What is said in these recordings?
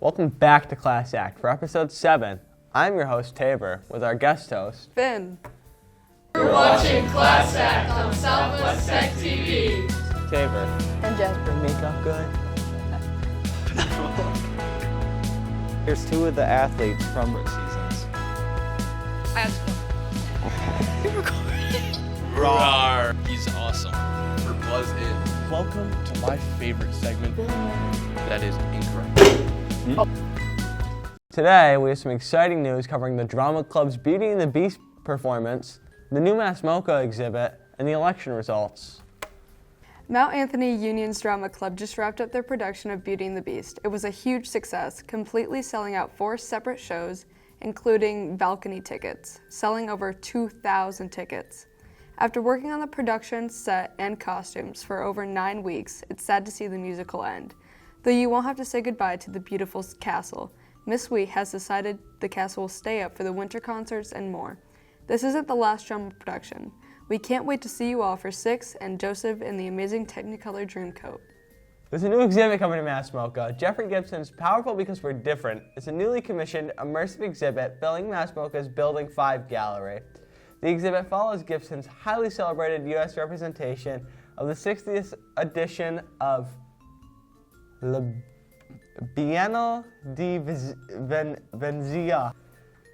Welcome back to Class Act for episode 7. I'm your host, Tayvor, with our guest host, Fynn. You're watching Class Act on Southwest Tech TV. Tayvor. And Jasper. Makeup good? Here's two of the athletes from seasons. I have You're recording. Roar. He's awesome. For Buzz In. Welcome to my favorite segment. That is incorrect. Today, we have some exciting news covering the Drama Club's Beauty and the Beast performance, the new Mass MoCA exhibit, and the election results. Mount Anthony Union's Drama Club just wrapped up their production of Beauty and the Beast. It was a huge success, completely selling out 4 separate shows, including balcony tickets, selling over 2,000 tickets. After working on the production, set, and costumes for over 9 weeks, it's sad to see the musical end. Though you won't have to say goodbye to the beautiful castle, Miss Wheat has decided the castle will stay up for the winter concerts and more. This isn't the last drama production. We can't wait to see you all for 6 and Joseph in the amazing Technicolor Dreamcoat. There's a new exhibit coming to Mass MoCA. Jeffrey Gibson's Powerful Because We're Different is a newly commissioned immersive exhibit filling Mass MoCA's Building 5 gallery. The exhibit follows Gibson's highly celebrated U.S. representation of the 60th edition of La Biennale di Venezia.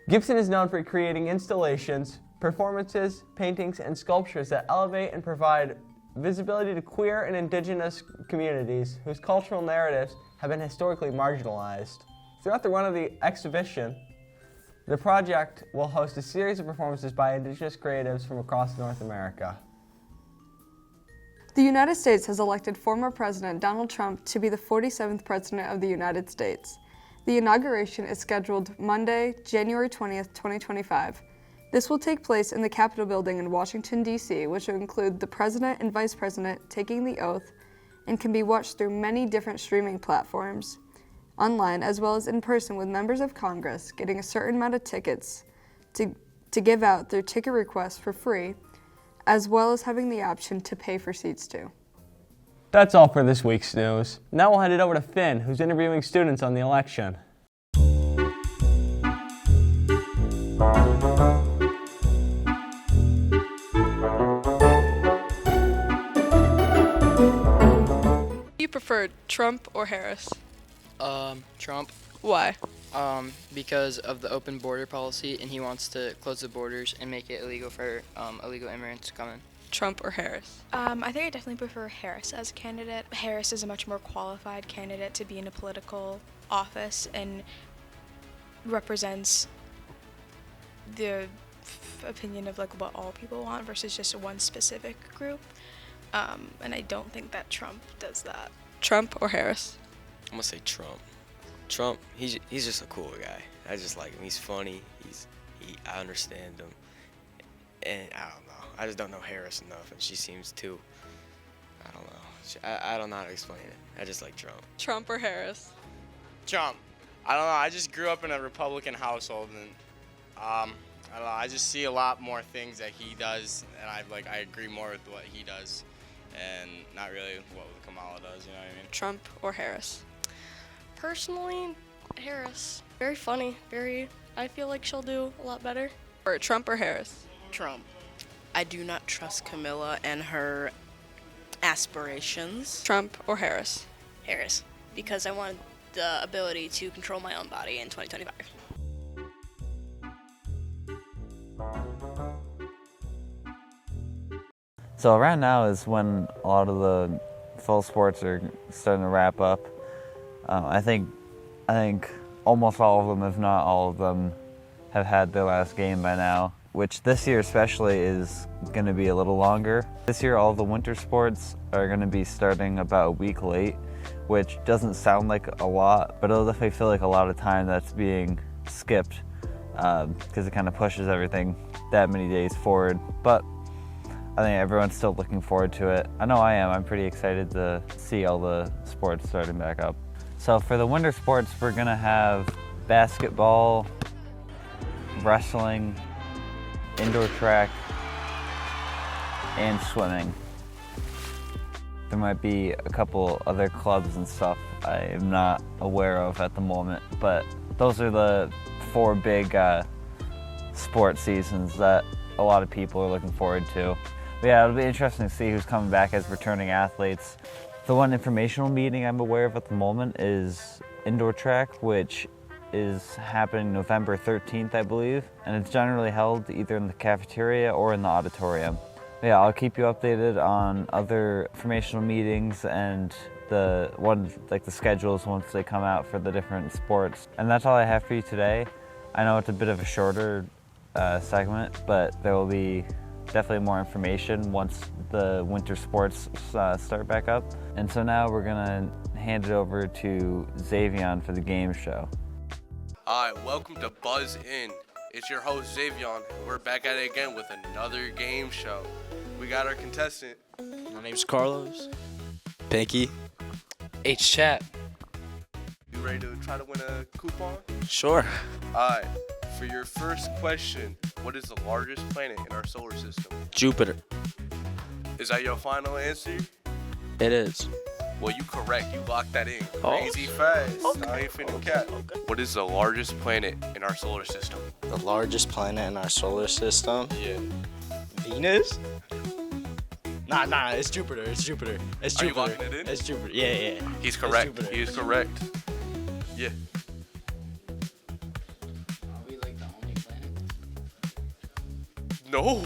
Gibson is known for creating installations, performances, paintings, and sculptures that elevate and provide visibility to queer and indigenous communities whose cultural narratives have been historically marginalized. Throughout the run of the exhibition, the project will host a series of performances by indigenous creatives from across North America. The United States has elected former President Donald Trump to be the 47th President of the United States. The inauguration is scheduled Monday, January 20th, 2025. This will take place in the Capitol building in Washington, D.C., which will include the President and Vice President taking the oath and can be watched through many different streaming platforms, online as well as in person, with members of Congress getting a certain amount of tickets to give out their ticket requests for free, as well as having the option to pay for seats too. That's all for this week's news. Now we'll hand it over to Fynn, who's interviewing students on the election. You prefer Trump or Harris? Trump. Why? Because of the open border policy, and he wants to close the borders and make it illegal for illegal immigrants to come in. Trump or Harris? I think I definitely prefer Harris as a candidate. Harris is a much more qualified candidate to be in a political office and represents the opinion of like what all people want versus just one specific group. And I don't think that Trump does that. Trump or Harris? I'm gonna say Trump. Trump, he's just a cool guy. I just like him. He's funny. I understand him. And I don't know. I just don't know Harris enough, and she seems too. I don't know. I don't know how to explain it. I just like Trump. Trump or Harris? Trump. I don't know. I just grew up in a Republican household, and I don't know. I just see a lot more things that he does, and I agree more with what he does, and not really what Kamala does. You know what I mean? Trump or Harris? Personally, Harris. Very funny. I feel like she'll do a lot better. Or Trump or Harris? Trump. I do not trust Camilla and her aspirations. Trump or Harris? Harris. Because I want the ability to control my own body in 2025. So around now is when a lot of the fall sports are starting to wrap up. I think almost all of them, if not all of them, have had their last game by now, which this year especially is going to be a little longer. This year all the winter sports are going to be starting about a week late, which doesn't sound like a lot, but it'll definitely feel like a lot of time that's being skipped because it kind of pushes everything that many days forward. But I think everyone's still looking forward to it. I know I am. I'm pretty excited to see all the sports starting back up. So for the winter sports, we're gonna have basketball, wrestling, indoor track, and swimming. There might be a couple other clubs and stuff I am not aware of at the moment. But those are the 4 big sports seasons that a lot of people are looking forward to. But yeah, it'll be interesting to see who's coming back as returning athletes. The one informational meeting I'm aware of at the moment is indoor track, which is happening November 13th, I believe, and it's generally held either in the cafeteria or in the auditorium. But yeah, I'll keep you updated on other informational meetings and the schedules once they come out for the different sports. And that's all I have for you today. I know it's a bit of a shorter segment, but there will be definitely more information once the winter sports start back up. And so now we're gonna hand it over to Zavion for the game show. All right, welcome to Buzz In. It's your host, Zavion. We're back at it again with another game show. We got our contestant. My name's Carlos. Pinky. H-Chat. You ready to try to win a coupon? Sure. All right, for your first question, what is the largest planet in our solar system? Jupiter. Is that your final answer? It is. Well, you correct. You locked that in. Oh. Crazy fast. I ain't finna cap. What is the largest planet in our solar system? The largest planet in our solar system? Yeah. Venus? Nah, it's Jupiter. It's Jupiter. It's Are you Jupiter. locking it in? It's Jupiter. Yeah. He's correct. Jupiter. He is correct. Yeah. Are we like the only planet? No.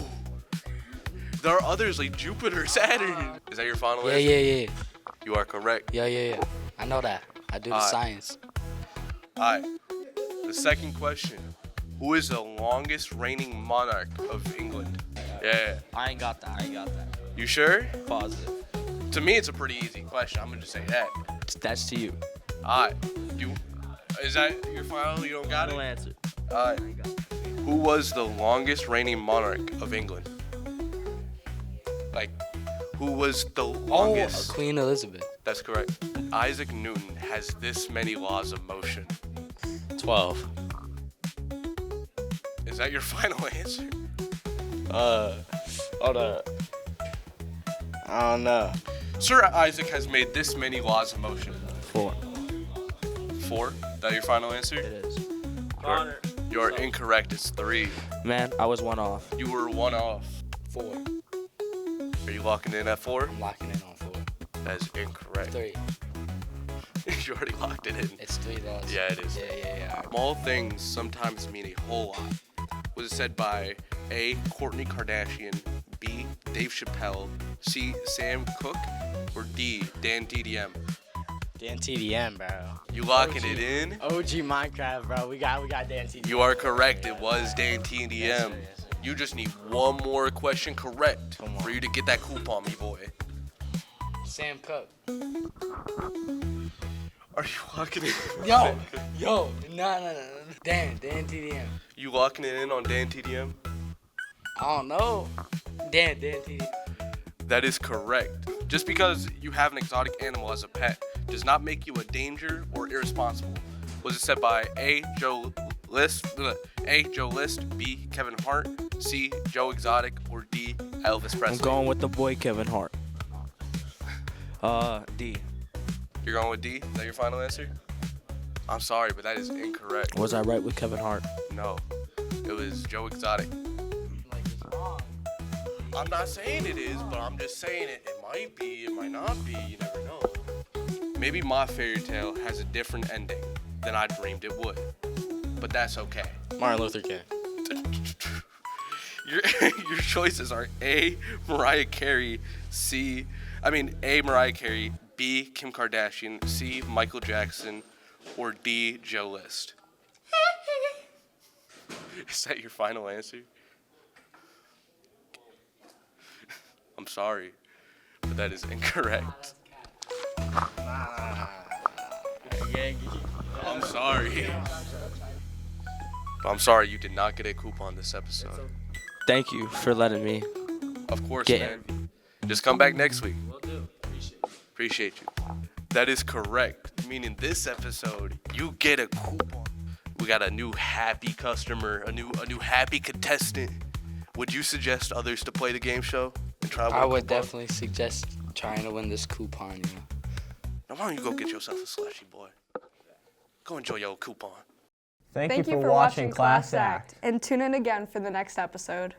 There are others like Jupiter, Saturn. Is that your final answer? Yeah. You are correct. Yeah. I know that. I do the science. All right. The second question. Who is the longest reigning monarch of England? Yeah. I ain't got that. You sure? Positive. To me, it's a pretty easy question. I'm going to just say that. That's to you. All right. Is that your final? You don't got Final it? answer. All right. Who was the longest reigning monarch of England? Like, who was the longest? Queen Elizabeth. That's correct. Isaac Newton has this many laws of motion. 12. Is that your final answer? Hold up. I don't know. Sir Isaac has made this many laws of motion. 4. 4? That your final answer? It is. You're incorrect. It's 3. Man, I was 1 off. You were 1 off. 4. Are you locking in at 4? I'm locking in on 4. That is incorrect. 3. You already locked it in. It's 3 laws. Yeah, it is. Yeah. Small things sometimes mean a whole lot. Was it said by A. Kourtney Kardashian, B. Dave Chappelle, C. Sam Cooke, or D. Dan TDM? Dan TDM, bro. You locking it in? OG Minecraft, bro. We got Dan TDM. You are correct. It was Dan TDM. Yes, sir. You just need one more question correct for you to get that coupon, me boy. Sam Cooke. Are you locking it in? Yo. No. Dan TDM. You locking it in on Dan TDM? I don't know. Dan TDM. That is correct. Just because you have an exotic animal as a pet does not make you a danger or irresponsible. Was it said by A. Joe List, B. Kevin Hart, C. Joe Exotic, or D. Elvis Presley? I'm going with the boy Kevin Hart. D. You're going with D? Is that your final answer? I'm sorry, but that is incorrect. Was I right with Kevin Hart? No. It was Joe Exotic. I'm not saying it is, but I'm just saying it might be, it might not be, you never know. Maybe my fairy tale has a different ending than I dreamed it would. But that's okay. Martin Luther King. Your choices are A. Mariah Carey, A. Mariah Carey, B. Kim Kardashian, C. Michael Jackson, or D. Joe List. Is that your final answer? I'm sorry, but that is incorrect. I'm sorry. I'm sorry you did not get a coupon this episode. Thank you for letting me. Of course, man. Just come back next week. Will do. Appreciate you. That is correct. Meaning this episode, you get a coupon. We got a new happy customer, a new happy contestant. Would you suggest others to play the game show and try? I would definitely suggest trying to win this coupon. Now, why don't you go get yourself a slushy, boy? Go enjoy your coupon. Thank you for watching Class Act. And tune in again for the next episode.